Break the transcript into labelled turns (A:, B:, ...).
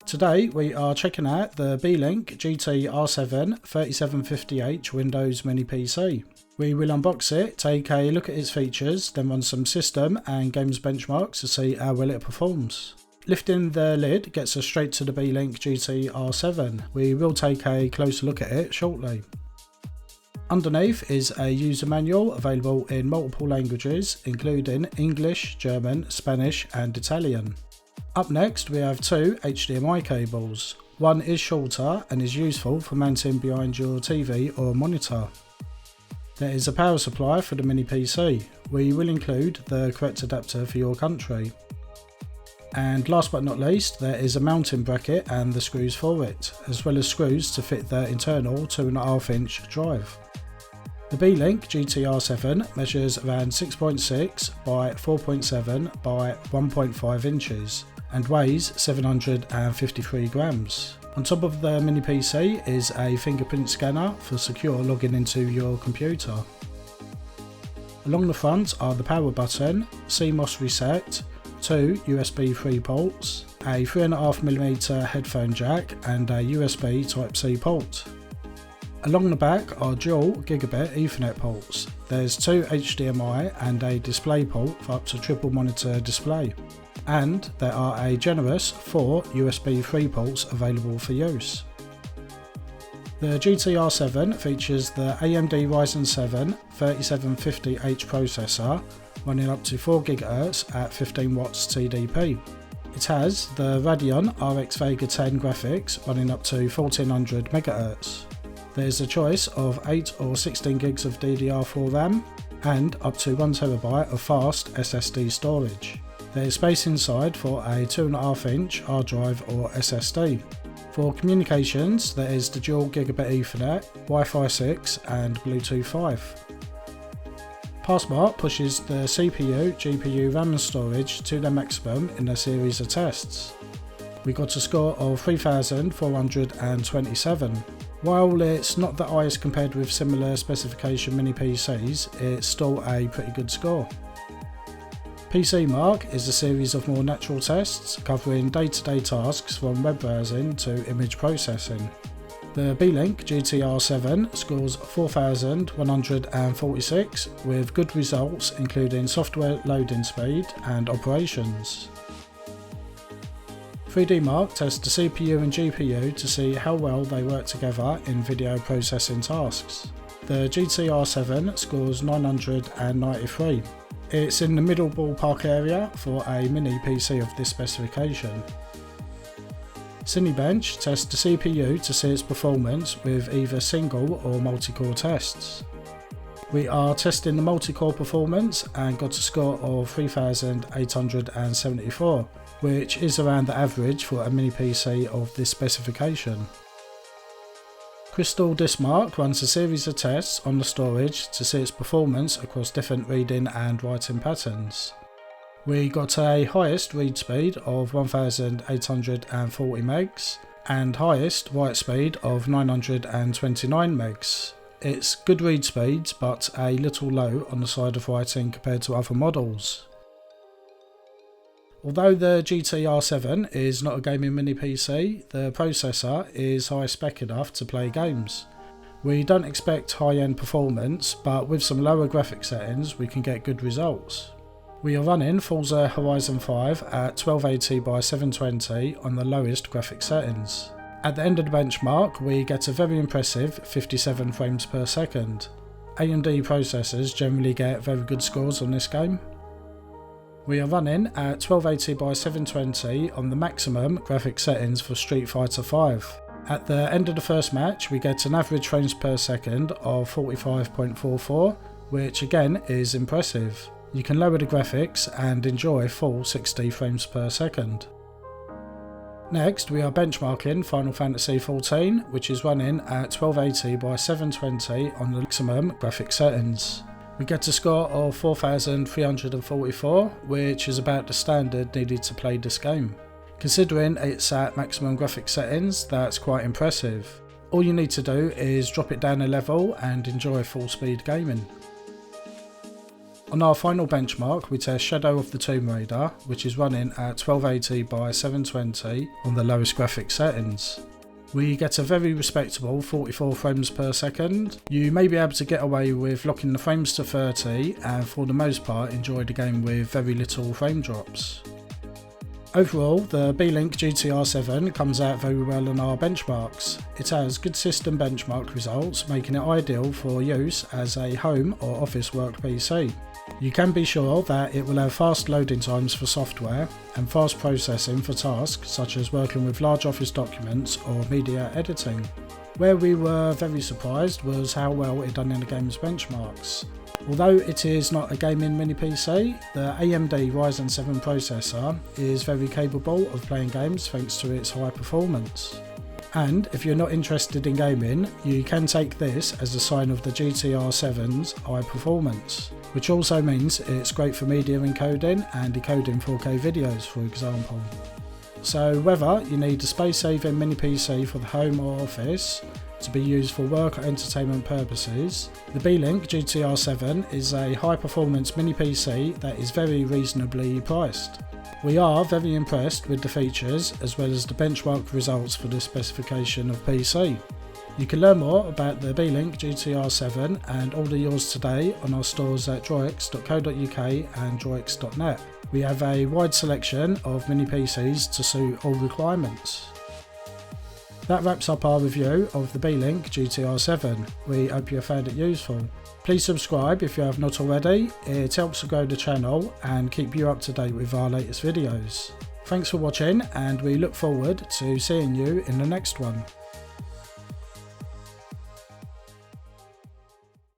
A: Today we are checking out the Beelink GT-R7 3750H Windows Mini PC. We will unbox it, take a look at its features, then run some system and games benchmarks to see how well it performs. Lifting the lid gets us straight to the Beelink GT-R7. We will take a closer look at it shortly. Underneath is a user manual available in multiple languages including English, German, Spanish and Italian. Up next we have two HDMI cables. One is shorter and is useful for mounting behind your TV or monitor. There is a power supply for the mini PC. We will include the correct adapter for your country. And last but not least, there is a mounting bracket and the screws for it, as well as screws to fit the internal 2.5-inch drive. The Beelink GT-R7 measures around 6.6 by 4.7 by 1.5 inches and weighs 753 grams. On top of the mini PC is a fingerprint scanner for secure logging into your computer. Along the front are the power button, CMOS reset, two USB 3 ports, a 3.5mm headphone jack and a USB Type-C port. Along the back are dual gigabit Ethernet ports. There's two HDMI and a display port for up to triple monitor display. And there are a generous 4 USB 3 ports available for use. The GT-R7 features the AMD Ryzen 7 3750H processor running up to 4 GHz at 15 watts TDP. It has the Radeon RX Vega 10 graphics running up to 1400 MHz. There's a choice of 8 or 16 gigs of DDR4 RAM and up to 1TB of fast SSD storage. There's space inside for a 2.5-inch hard drive or SSD. For communications, there is the dual gigabit Ethernet, Wi-Fi 6 and Bluetooth 5. PassMark pushes the CPU, GPU, RAM and storage to their maximum in a series of tests. We got a score of 3,427. While it's not the highest compared with similar specification mini PCs, it's still a pretty good score. PCMark is a series of more natural tests covering day-to-day tasks from web browsing to image processing. The Beelink GT-R7 scores 4,146 with good results including software loading speed and operations. 3DMark tests the CPU and GPU to see how well they work together in video processing tasks. The GT-R7 scores 993. It's in the middle ballpark area for a mini PC of this specification. Cinebench tests the CPU to see its performance with either single or multi-core tests. We are testing the multi-core performance and got a score of 3,874, which is around the average for a mini PC of this specification. CrystalDiskMark runs a series of tests on the storage to see its performance across different reading and writing patterns. We got a highest read speed of 1840 megs and highest write speed of 929 megs. It's good read speeds but a little low on the side of writing compared to other models. Although the GT-R7 is not a gaming mini PC, the processor is high spec enough to play games. We don't expect high-end performance, but with some lower graphic settings we can get good results. We are running Forza Horizon 5 at 1280 by 720 on the lowest graphic settings. At the end of the benchmark we get a very impressive 57 frames per second. AMD processors generally get very good scores on this game. We are running at 1280 by 720 on the maximum graphic settings for Street Fighter V. At the end of the first match we get an average frames per second of 45.44, which again is impressive. You can lower the graphics and enjoy full 60 frames per second. Next we are benchmarking Final Fantasy XIV, which is running at 1280 by 720 on the maximum graphic settings. We get a score of 4,344, which is about the standard needed to play this game. Considering it's at maximum graphic settings, that's quite impressive. All you need to do is drop it down a level and enjoy full speed gaming. On our final benchmark, we test Shadow of the Tomb Raider, which is running at 1280 by 720 on the lowest graphics settings. We get a very respectable 44 frames per second. You may be able to get away with locking the frames to 30 and for the most part enjoy the game with very little frame drops. Overall, the Beelink GT-R7 comes out very well on our benchmarks. It has good system benchmark results, making it ideal for use as a home or office work PC. You can be sure that it will have fast loading times for software and fast processing for tasks such as working with large office documents or media editing. Where we were very surprised was how well it done in the game's benchmarks. Although it is not a gaming mini PC, the AMD Ryzen 7 processor is very capable of playing games thanks to its high performance. And if you're not interested in gaming, you can take this as a sign of the GT-R7's high performance, which also means it's great for media encoding and decoding 4K videos, for example. So whether you need a space-saving mini PC for the home or office, to be used for work or entertainment purposes, the Beelink GT-R7 is a high-performance mini PC that is very reasonably priced. We are very impressed with the features as well as the benchmark results for this specification of PC. You can learn more about the Beelink GT-R7 and order yours today on our stores at DroiX.co.uk and DroiX.net. We have a wide selection of mini PCs to suit all requirements. That wraps up our review of the Beelink GT-R7. We hope you found it useful. Please subscribe if you have not already, it helps to grow the channel and keep you up to date with our latest videos. Thanks for watching and we look forward to seeing you in the next one.